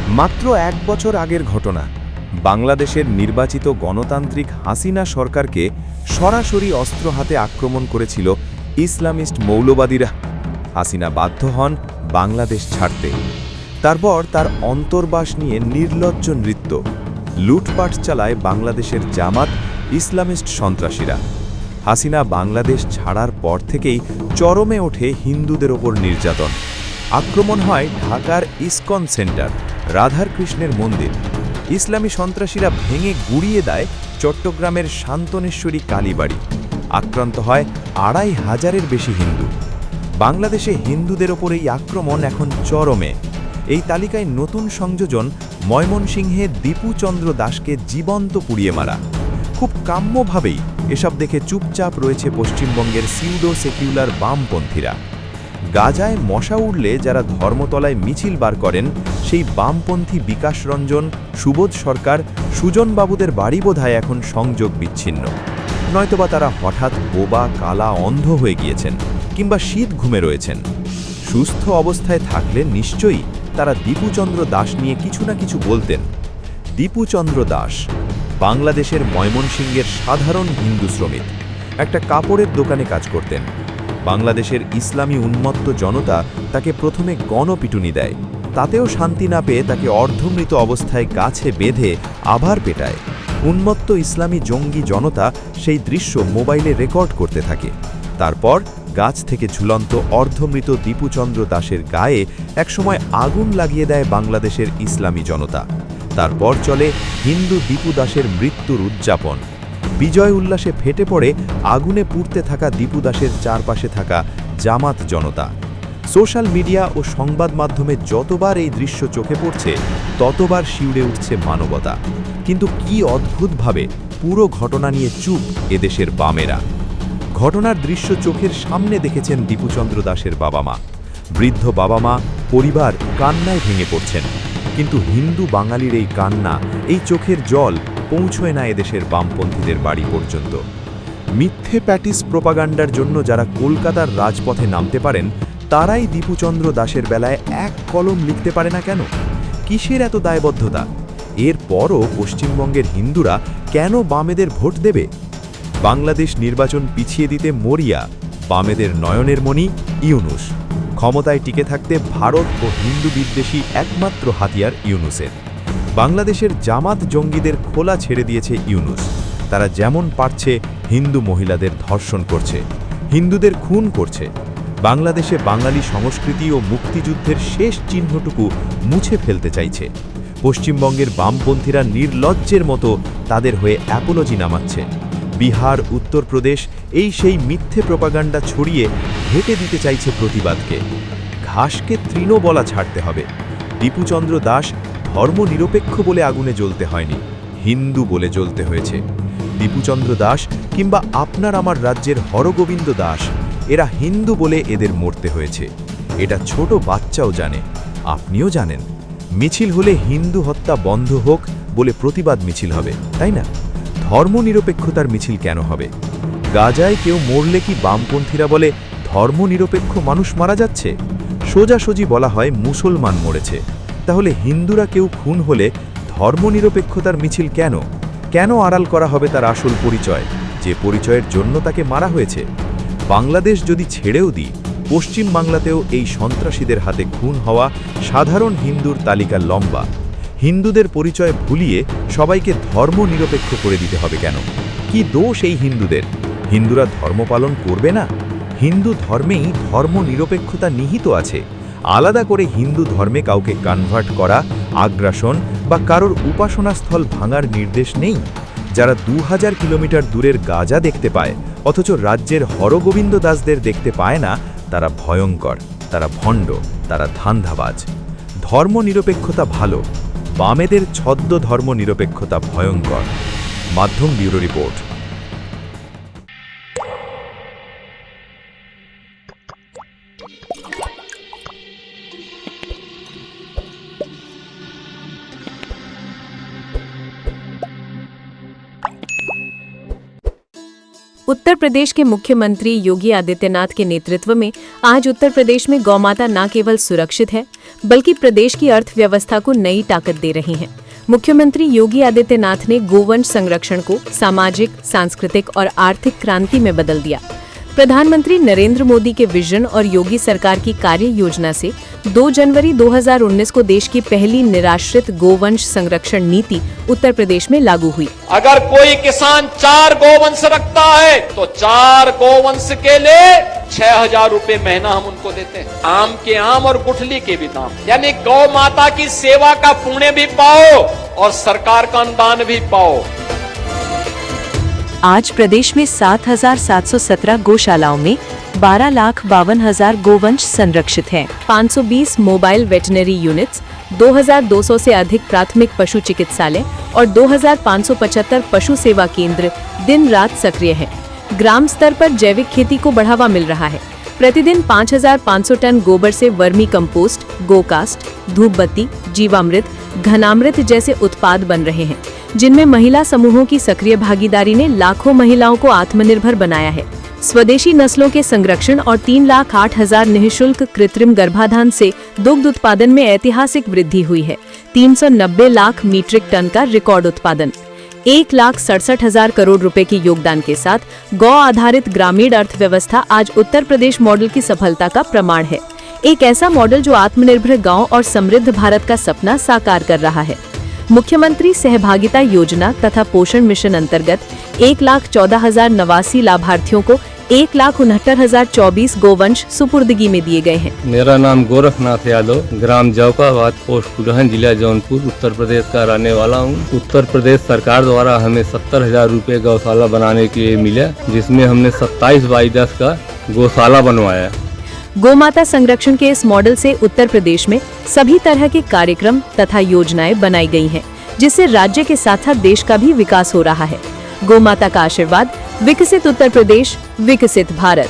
মাত্র ১ বছর আগের ঘটনা। বাংলাদেশের নির্বাচিত গণতান্ত্রিক হাসিনা সরকারকে সরাসরি অস্ত্র হাতে আক্রমণ করেছিল ইসলামিস্ট মৌলবাদীরা। হাসিনা বাধ্য হন বাংলাদেশ ছাড়তে। তারপর তার অন্তর্বাস নিয়ে নির্লজ্জ নৃত্য। লুটপাট চালায় বাংলাদেশের জামাত ইসলামিস্ট সন্ত্রাসীরা। হাসিনা বাংলাদেশ ছাড়ার পর থেকেই চরমে ওঠে হিন্দুদের ওপর নির্যাতন। আক্রমণ হয় ঢাকার ইসকন সেন্টার, রাধাকৃষ্ণের মন্দির। ইসলামী সন্ত্রাসীরা ভেঙে গুড়িয়ে দেয় চট্টগ্রামের শান্তনেশ্বরী কালীবাড়ি। আক্রান্ত হয় ২৫০০-এর বেশি হিন্দু। বাংলাদেশে হিন্দুদের ওপর এই আক্রমণ এখন চরমে। এই তালিকায় নতুন সংযোজন ময়মনসিংহে দীপু চন্দ্র দাসকে জীবন্ত পুড়িয়ে মারা। খুব কাম্যভাবেই এসব দেখে চুপচাপ রয়েছে পশ্চিমবঙ্গের সিউডো সেকুলার বামপন্থীরা। গাজায় মশা উড়লে যারা ধর্মতলায় মিছিল বার করেন, সেই বামপন্থী বিকাশ রঞ্জন, সুবোধ সরকার, সুজনবাবুদের বাড়ি বোধহয় এখন সংযোগ বিচ্ছিন্ন। নয়তোবা তারা হঠাৎ বোবা, কালা, অন্ধ হয়ে গিয়েছেন, কিংবা শীত ঘুমে রয়েছেন। সুস্থ অবস্থায় থাকলে নিশ্চয়ই তারা দীপুচন্দ্র দাস নিয়ে কিছু না কিছু বলতেন। দীপুচন্দ্র দাস বাংলাদেশের ময়মনসিংহের সাধারণ হিন্দু শ্রমিক। একটা কাপড়ের দোকানে কাজ করতেন। বাংলাদেশের ইসলামী উন্মত্ত জনতা তাকে প্রথমে গণপিটুনি দেয়। তাতেও শান্তি না পেয়ে তাকে অর্ধমৃত অবস্থায় গাছে বেঁধে আবার পেটায়। উন্মত্ত ইসলামী জঙ্গি জনতা সেই দৃশ্য মোবাইলে রেকর্ড করতে থাকে। তারপর গাছ থেকে ঝুলন্ত অর্ধমৃত দীপুচন্দ্র দাসের গায়ে একসময় আগুন লাগিয়ে দেয় বাংলাদেশের ইসলামী জনতা। তারপর চলে হিন্দু দীপু দাসের মৃত্যুর উদযাপন। বিজয় উল্লাসে ফেটে পড়ে আগুনে পুড়তে থাকা দীপু দাসের চারপাশে থাকা জামাত জনতা। সোশ্যাল মিডিয়া ও সংবাদ মাধ্যমে যতবার এই দৃশ্য চোখে পড়ছে, ততবার শিউরে উঠছে মানবতা। কিন্তু কি অদ্ভুতভাবে পুরো ঘটনা নিয়ে চুপ এদেশের বামেরা। ঘটনার দৃশ্য চোখের সামনে দেখেছেন দীপুচন্দ্র দাসের বাবা মা। বৃদ্ধ বাবা মা, পরিবার কান্নায় ভেঙে পড়ছেন। কিন্তু হিন্দু বাঙালির এই কান্না, এই চোখের জল পৌঁছয় না এদেশের বামপন্থীদের বাড়ি পর্যন্ত। মিথ্যে প্যাটিস প্রোপাগান্ডার জন্য যারা কলকাতার রাজপথে নামতে পারেন, তারাই দীপুচন্দ্র দাসের বেলায় এক কলম লিখতে পারে না কেন? কিসের এত দায়বদ্ধতা? এরপরও পশ্চিমবঙ্গের হিন্দুরা কেন বামেদের ভোট দেবে? বাংলাদেশ নির্বাচন পিছিয়ে দিতে মরিয়া বামেদের নয়নের মণি ইউনূস। ক্ষমতায় টিকে থাকতে ভারত ও হিন্দু বিদ্বেষী একমাত্র হাতিয়ার ইউনূসের। বাংলাদেশের জামাত জঙ্গিদের খোলা ছেড়ে দিয়েছে ইউনূস। তারা যেমন পারছে হিন্দু মহিলাদের ধর্ষণ করছে, হিন্দুদের খুন করছে। বাংলাদেশে বাঙালি সংস্কৃতি ও মুক্তিযুদ্ধের শেষ চিহ্নটুকু মুছে ফেলতে চাইছে। পশ্চিমবঙ্গের বামপন্থীরা নির্লজ্জের মতো তাদের হয়ে অ্যাপোলজি নামাচ্ছে। বিহার, উত্তরপ্রদেশ এই সেই মিথ্যে প্রোপাগান্ডা ছড়িয়ে ঘেঁটে দিতে চাইছে প্রতিবাদকে। ঘাসকে তৃণ বলা ছাড়তে হবে। দীপুচন্দ্র দাস ধর্মনিরপেক্ষ বলে আগুনে জ্বলতে হয়নি, হিন্দু বলে জ্বলতে হয়েছে। দীপুচন্দ্র দাস কিংবা আপনার আমার রাজ্যের হরগোবিন্দ দাস, এরা হিন্দু বলে এদের মরতে হয়েছে। এটা ছোট বাচ্চাও জানে, আপনিও জানেন। মিছিল হলে হিন্দু হত্যা বন্ধ হোক বলে প্রতিবাদ মিছিল হবে, তাই না? ধর্মনিরপেক্ষতার মিছিল কেন হবে? গাজায় কেউ মরলে কি বামপন্থীরা বলে ধর্মনিরপেক্ষ মানুষ মারা যাচ্ছে? সোজাসুজি বলা হয় মুসলমান মরেছে। তাহলে হিন্দুরা কেউ খুন হলে ধর্মনিরপেক্ষতার মিছিল কেন? কেন আড়াল করা হবে তার আসল পরিচয়, যে পরিচয়ের জন্য তাকে মারা হয়েছে? বাংলাদেশ যদি ছেড়েও দিই, পশ্চিম বাংলাতেও এই সন্ত্রাসীদের হাতে খুন হওয়া সাধারণ হিন্দুর তালিকা লম্বা। হিন্দুদের পরিচয় ভুলিয়ে সবাইকে ধর্মনিরপেক্ষ করে দিতে হবে কেন? কি দোষ এই হিন্দুদের? হিন্দুরা ধর্ম পালন করবে না? হিন্দু ধর্মেই ধর্মনিরপেক্ষতা নিহিত আছে। আলাদা করে হিন্দু ধর্মে কাউকে কনভার্ট করা, আগ্রাসন বা কারোর উপাসনাস্থল ভাঙার নির্দেশ নেই। যারা ২০০০ কিলোমিটার দূরের গাজা দেখতে পায়, অথচ রাজ্যের হরগোবিন্দ দাসদের দেখতে পায় না, তারা ভয়ঙ্কর, তারা ভণ্ড, তারা ধান্দাবাজ। ধর্মনিরপেক্ষতা ভালো, বামেদের ছদ্ম ধর্মনিরপেক্ষতা ভয়ঙ্কর। মাধ্যম ব্যুরো রিপোর্ট। उत्तर प्रदेश के मुख्यमंत्री योगी आदित्यनाथ के नेतृत्व में आज उत्तर प्रदेश में गौमाता न केवल सुरक्षित है, बल्कि प्रदेश की अर्थव्यवस्था को नई ताकत दे रही हैं। मुख्यमंत्री योगी आदित्यनाथ ने गोवंश संरक्षण को सामाजिक, सांस्कृतिक और आर्थिक क्रांति में बदल दिया। प्रधानमंत्री नरेंद्र मोदी के विजन और योगी सरकार की कार्य योजना से 2 जनवरी 2019 को देश की पहली निराश्रित गोवंश संरक्षण नीति उत्तर प्रदेश में लागू हुई। अगर कोई किसान 4 गोवंश रखता है तो 4 गोवंश के लिए 6,000 रुपए महीना हम उनको देते हैं। आम के आम और गुठली के भी दाम, यानी गौ माता की सेवा का पुण्य भी पाओ और सरकार का अनुदान भी पाओ। आज प्रदेश में 7,717 गौशालाओं में 12,52,000 गोवंश संरक्षित हैं। 520 मोबाइल वेटनरी यूनिट्स, 2,200 से अधिक प्राथमिक पशु चिकित्सालय और 2,575 पशु सेवा केंद्र दिन रात सक्रिय हैं। ग्राम स्तर पर जैविक खेती को बढ़ावा मिल रहा है। प्रतिदिन 5,500 टन गोबर से वर्मी कंपोस्ट, गोकास्ट, धूप बत्ती, जीवामृत, घनामृत जैसे उत्पाद बन रहे हैं, जिनमें महिला समूहों की सक्रिय भागीदारी ने लाखों महिलाओं को आत्मनिर्भर बनाया है। स्वदेशी नस्लों के संरक्षण और 3,08,000 निःशुल्क कृत्रिम गर्भाधान से दुग्ध उत्पादन में ऐतिहासिक वृद्धि हुई है। 390 लाख मीट्रिक टन का रिकॉर्ड उत्पादन, 1,67,000 करोड़ रुपए के योगदान के साथ गौ आधारित ग्रामीण अर्थव्यवस्था आज उत्तर प्रदेश मॉडल की सफलता का प्रमाण है। एक ऐसा मॉडल जो आत्मनिर्भर गांव और समृद्ध भारत का सपना साकार कर रहा है। मुख्यमंत्री सहभागिता योजना तथा पोषण मिशन अंतर्गत 1,14,089 लाभार्थियों को 1,69,024 गोवंश सुपुर्दगी में दिए गए हैं। मेरा नाम गोरखनाथ यादव, ग्राम जौकाबाद, पोस्ट कुलहन, जिला जौनपुर, उत्तर प्रदेश का रहने वाला हूँ। उत्तर प्रदेश सरकार द्वारा हमें 70,000 रुपये गौशाला बनाने के लिए मिला, जिसमें हमने 27/10 का गौशाला बनवाया। गोमाता संरक्षण के इस मॉडल से उत्तर प्रदेश में सभी तरह के कार्यक्रम तथा योजनाएं बनाई गई हैं, जिससे राज्य के साथ साथ देश का भी विकास हो रहा है। गोमाता का आशीर्वाद, विकसित उत्तर प्रदेश, विकसित भारत।